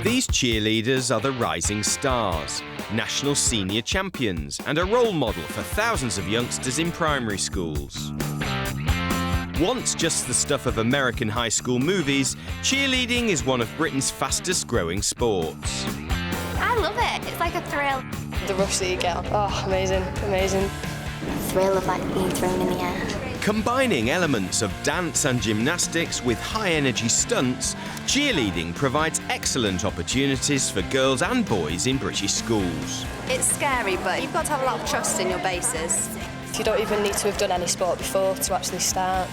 These cheerleaders are the rising stars, national senior champions, and a role model for thousands of youngsters in primary schools. Once just the stuff of American high school movies, cheerleading is one of Britain's fastest growing sports. I love it. It's like a thrill. The rush that you get, oh, amazing, amazing. The thrill of like being thrown in the air. Combining elements of dance and gymnastics with high-energy stunts, cheerleading provides excellent opportunities for girls and boys in British schools. It's scary, but you've got to have a lot of trust in your bases. You don't even need to have done any sport before to actually start.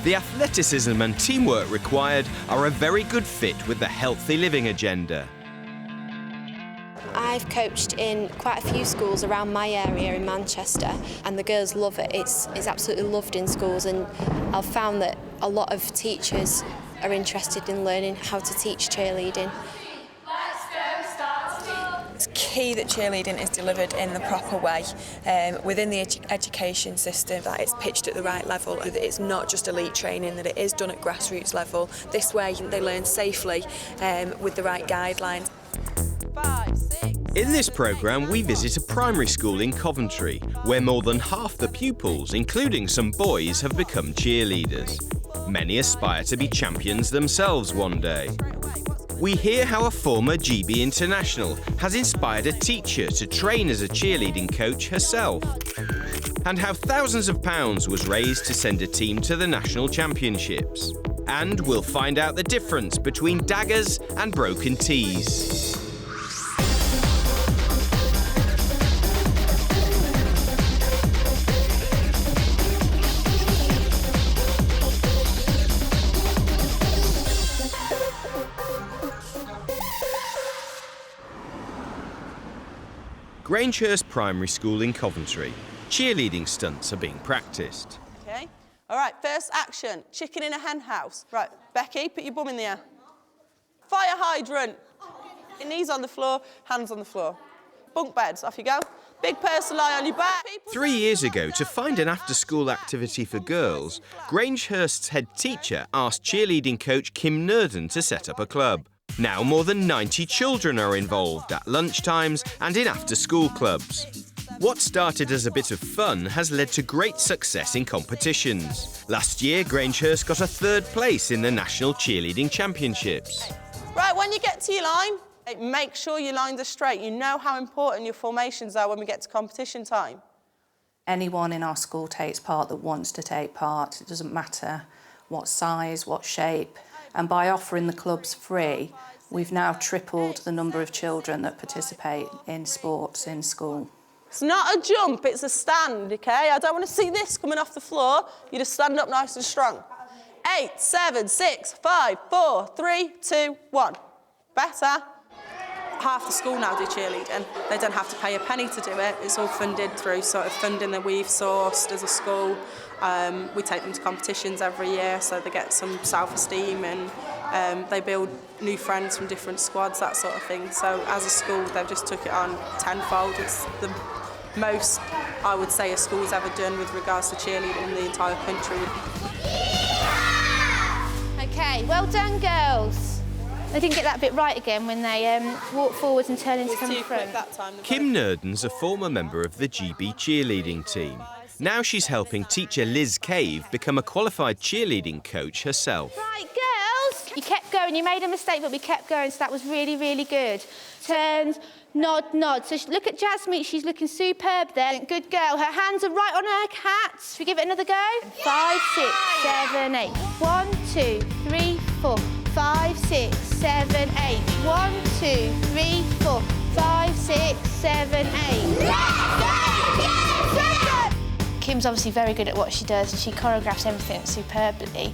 The athleticism and teamwork required are a very good fit with the healthy living agenda. I've coached in quite a few schools around my area in Manchester, and the girls love it. It's absolutely loved in schools, and I've found that a lot of teachers are interested in learning how to teach cheerleading. It's key that cheerleading is delivered in the proper way within the education system, that it's pitched at the right level, that it's not just elite training, that it is done at grassroots level. This way they learn safely with the right guidelines. 5, 6. In this programme, we visit a primary school in Coventry, where more than half the pupils, including some boys, have become cheerleaders. Many aspire to be champions themselves one day. We hear how a former GB international has inspired a teacher to train as a cheerleading coach herself, and how thousands of pounds was raised to send a team to the national championships. And we'll find out the difference between daggers and broken tees. Grangehurst Primary School in Coventry. Cheerleading stunts are being practised. Okay. All right, first action. Chicken in a hen house. Right, Becky, put your bum in the air. Fire hydrant. Your knees on the floor, hands on the floor. Bunk beds, off you go. Big person lie on your back. 3 years ago, to find an after-school activity for girls, Grangehurst's head teacher asked cheerleading coach Kim Nurden to set up a club. Now more than 90 children are involved at lunchtimes and in after-school clubs. What started as a bit of fun has led to great success in competitions. Last year, Grangehurst got a 3rd place in the National Cheerleading Championships. Right, when you get to your line, make sure your lines are straight. You know how important your formations are when we get to competition time. Anyone in our school takes part that wants to take part. It doesn't matter what size, what shape. And by offering the clubs free, we've now tripled the number of children that participate in sports in school. It's not a jump, it's a stand, OK? I don't want to see this coming off the floor. You just stand up nice and strong. 8, 7, 6, 5, 4, 3, 2, 1. Better. Half the school now do cheerleading. They don't have to pay a penny to do it. It's all funded through sort of funding that we've sourced as a school. We take them to competitions every year, so they get some self-esteem and they build new friends from different squads, that sort of thing. So as a school, they've just took it on tenfold. It's the most, I would say, a school's ever done with regards to cheerleading in the entire country. OK, well done, girls. They didn't get that bit right again when they walked forwards and turned into coming front. Kim Nurden's a former member of the GB cheerleading team. Now she's helping teacher Liz Cave become a qualified cheerleading coach herself. Right, girls, you kept going. You made a mistake, but we kept going, so that was really, really good. Turns, nod, nod. So look at Jasmine, she's looking superb there. Good girl. Her hands are right on her hats. Should we give it another go? 5, 6, 7, 8. 1, 2, 3, 4. 5, 6, 7, 8. 1, 2, 3, 4. 5, 6, 7, 8. Kim's obviously very good at what she does and she choreographs everything superbly.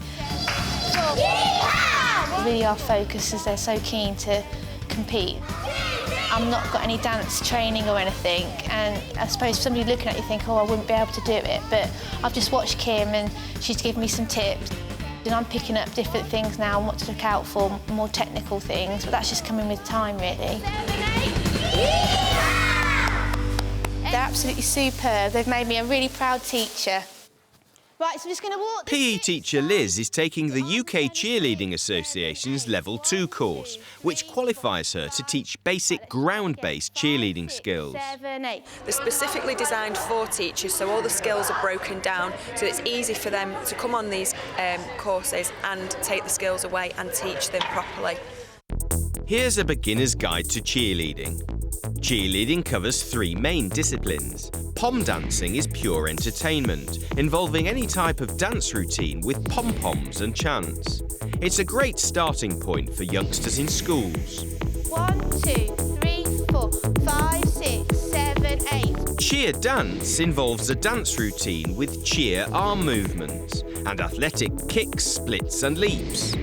Really our focus is they're so keen to compete. I've not got any dance training or anything, and I suppose somebody looking at you think, oh, I wouldn't be able to do it, but I've just watched Kim and she's given me some tips. And I'm picking up different things now and what to look out for, more technical things, but that's just coming with time, really. They're absolutely superb. They've made me a really proud teacher. Right, so I'm just going to walk... PE teacher Liz is taking the UK Cheerleading Association's Level 2 course, which qualifies her to teach basic ground-based cheerleading skills. 7, 8. They're specifically designed for teachers, so all the skills are broken down, so it's easy for them to come on these courses and take the skills away and teach them properly. Here's a beginner's guide to cheerleading. Cheerleading covers 3 main disciplines. Pom dancing is pure entertainment, involving any type of dance routine with pom-poms and chants. It's a great starting point for youngsters in schools. 1, 2, 3, 4, 5, 6, 7, 8. Cheer dance involves a dance routine with cheer arm movements and athletic kicks, splits and leaps.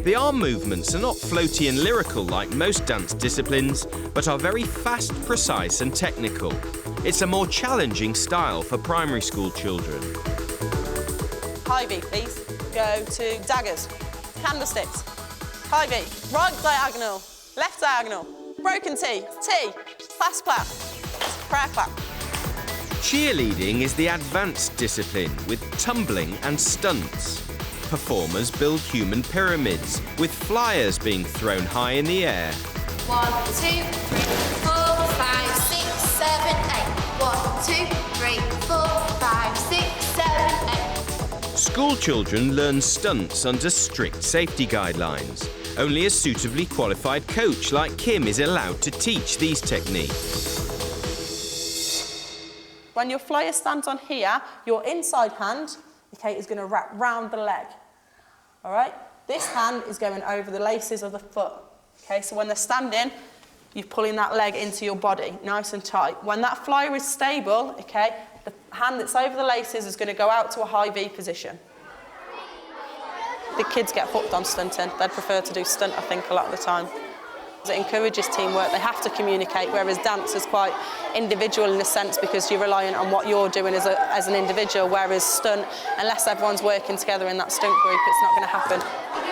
The arm movements are not floaty and lyrical like most dance disciplines, but are very fast, precise and technical. It's a more challenging style for primary school children. High V, please. Go to daggers, candlesticks. High V, right diagonal, left diagonal, broken T, class clap, prayer clap. Cheerleading is the advanced discipline with tumbling and stunts. Performers build human pyramids, with flyers being thrown high in the air. 1, 2, 3, 4, 5, 6, 7, 8. 1, 2, 3, 4, 5, 6, 7, 8. School children learn stunts under strict safety guidelines. Only a suitably qualified coach like Kim is allowed to teach these techniques. When your flyer stands on here, your inside hand, okay, is going to wrap round the leg. All right? This hand is going over the laces of the foot. Okay, so when they're standing, you're pulling that leg into your body, nice and tight. When that flyer is stable, okay, the hand that's over the laces is going to go out to a high V position. The kids get hooked on stunting. They'd prefer to do stunt, I think, a lot of the time. It encourages teamwork. They have to communicate, whereas dance is quite individual in a sense because you're reliant on what you're doing as an individual, whereas stunt, unless everyone's working together in that stunt group, it's not going to happen.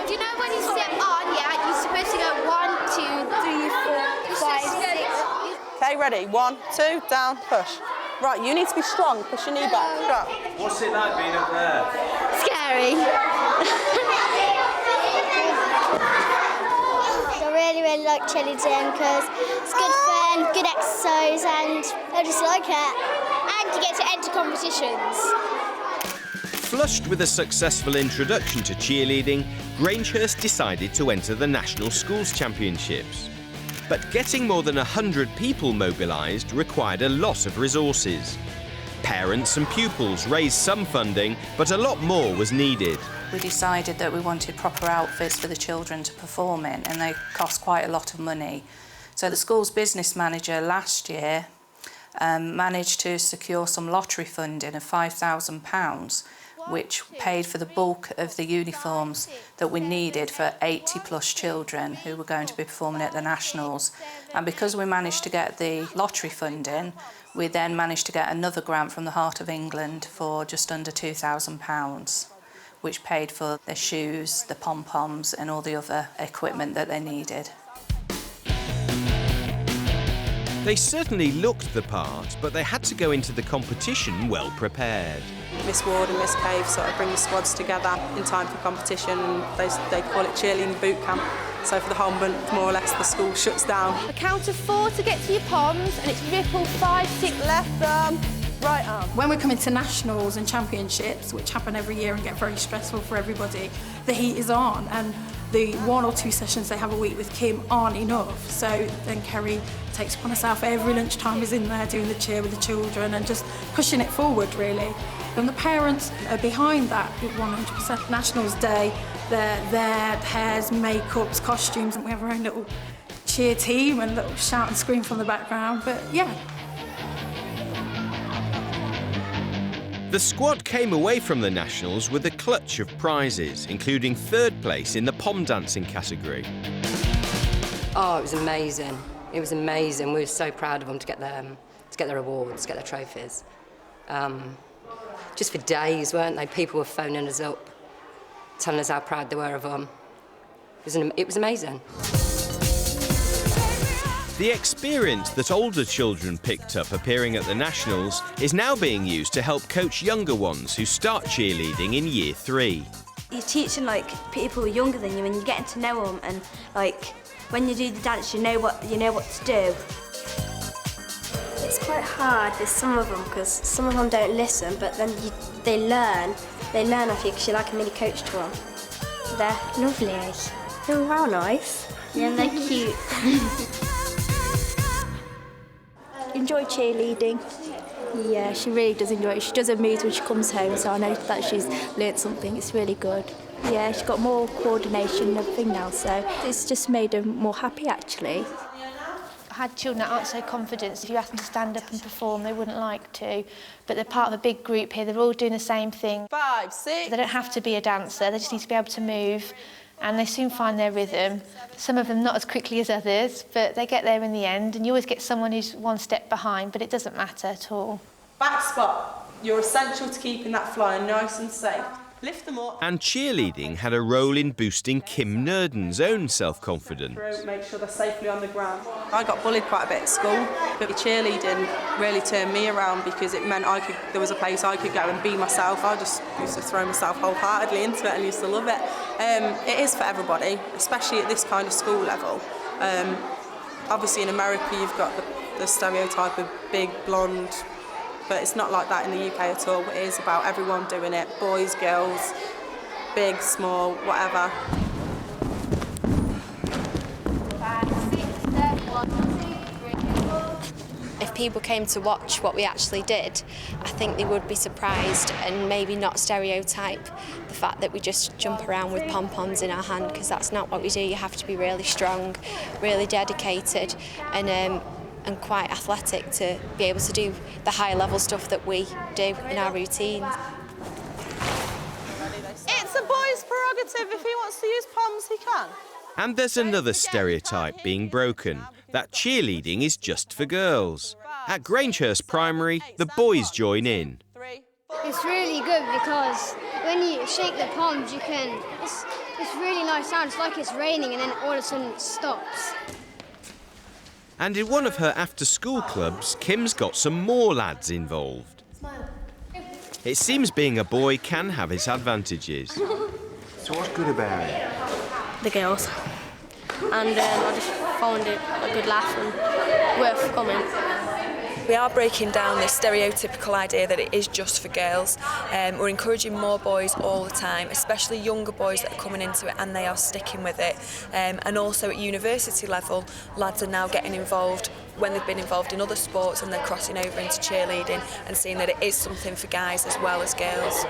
Do you know when you step on, yeah, you're supposed to go 1, 2, 3, 4, 5, 6. Okay, ready? 1, 2, down, push. Right, you need to be strong. Push your knee back. Strong. What's it like being up there? Scary. I really like cheerleading because it's good fun, good exercise, and I just like it. And you get to enter competitions. Flushed with a successful introduction to cheerleading, Grangehurst decided to enter the National Schools Championships. But getting more than 100 people mobilised required a lot of resources. Parents and pupils raised some funding, but a lot more was needed. We decided that we wanted proper outfits for the children to perform in, and they cost quite a lot of money. So the school's business manager last year managed to secure some lottery funding of £5,000, which paid for the bulk of the uniforms that we needed for 80 plus children who were going to be performing at the Nationals. And because we managed to get the lottery funding, we then managed to get another grant from the Heart of England for just under £2,000, which paid for their shoes, the pom-poms and all the other equipment that they needed. They certainly looked the part, but they had to go into the competition well prepared. Miss Ward and Miss Cave sort of bring the squads together in time for competition, and they call it cheerleading boot camp. So for the whole month, more or less, the school shuts down. A count of 4 to get to your poms, and it's ripple 5, 6. Left arm, right arm. When we come into nationals and championships, which happen every year and get very stressful for everybody, the heat is on, and the 1 or 2 sessions they have a week with Kim aren't enough. So then Kerry takes upon herself every lunchtime is in there doing the cheer with the children and just pushing it forward, really. And the parents are behind that 100%. Nationals Day, their hairs, makeups, costumes, and we have our own little cheer team and little shout and scream from the background, but yeah. The squad came away from the Nationals with a clutch of prizes, including 3rd place in the pom dancing category. Oh, it was amazing. It was amazing. We were so proud of them to get their awards, to get their trophies. Just for days, weren't they? People were phoning us up, telling us how proud they were of them. It was amazing. The experience that older children picked up appearing at the Nationals is now being used to help coach younger ones who start cheerleading in Year 3. You're teaching like people younger than you and you're getting to know them, and like when you do the dance you know what to do. It's quite hard with some of them because some of them don't listen, but then they learn off you because you're like a mini coach to them. They're lovely. Oh, how nice. Yeah, they're cute. Enjoy cheerleading. Yeah, she really does enjoy it. She does her moves when she comes home, so I know that she's learnt something. It's really good. Yeah, she's got more coordination and everything now, so it's just made her more happy, actually. I had children that aren't so confident. If you ask them to stand up and perform, they wouldn't like to. But they're part of a big group here. They're all doing the same thing. 5, 6. They don't have to be a dancer. They just need to be able to move, and they soon find their rhythm. Some of them not as quickly as others, but they get there in the end. And you always get someone who's one step behind, but it doesn't matter at all. Back spot. You're essential to keeping that flyer nice and safe. Lift them up. And cheerleading had a role in boosting Kim Nurden's own self-confidence. Make sure they're safely on the ground. I got bullied quite a bit at school, but cheerleading really turned me around because it meant there was a place I could go and be myself. I just used to throw myself wholeheartedly into it and used to love it. It is for everybody, especially at this kind of school level. Obviously in America you've got the stereotype of big, blonde, but it's not like that in the UK at all. It is about everyone doing it, boys, girls, big, small, whatever. If people came to watch what we actually did, I think they would be surprised and maybe not stereotype the fact that we just jump around with pom-poms in our hand, because that's not what we do. You have to be really strong, really dedicated, and quite athletic to be able to do the higher level stuff that we do in our routines. It's a boy's prerogative. If he wants to use poms, he can. And there's another stereotype being broken, that cheerleading is just for girls. At Grangehurst Primary, the boys join in. It's really good because when you shake the palms, it's really nice sound. It's like it's raining and then all of a sudden it stops. And in one of her after-school clubs, Kim's got some more lads involved. It seems being a boy can have its advantages. So what's good about it? The girls. And I just found it a good laugh and worth coming. We are breaking down this stereotypical idea that it is just for girls. We're encouraging more boys all the time, especially younger boys that are coming into it, and they are sticking with it. And also at university level, lads are now getting involved when they've been involved in other sports, and they're crossing over into cheerleading and seeing that it is something for guys as well as girls.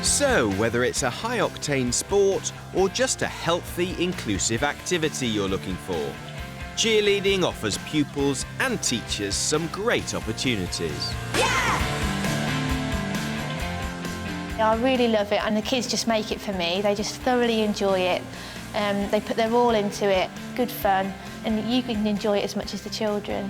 So, whether it's a high-octane sport or just a healthy, inclusive activity you're looking for, cheerleading offers pupils and teachers some great opportunities. I really love it, and the kids just make it for me. They just thoroughly enjoy it. They put their all into it. Good fun, and you can enjoy it as much as the children.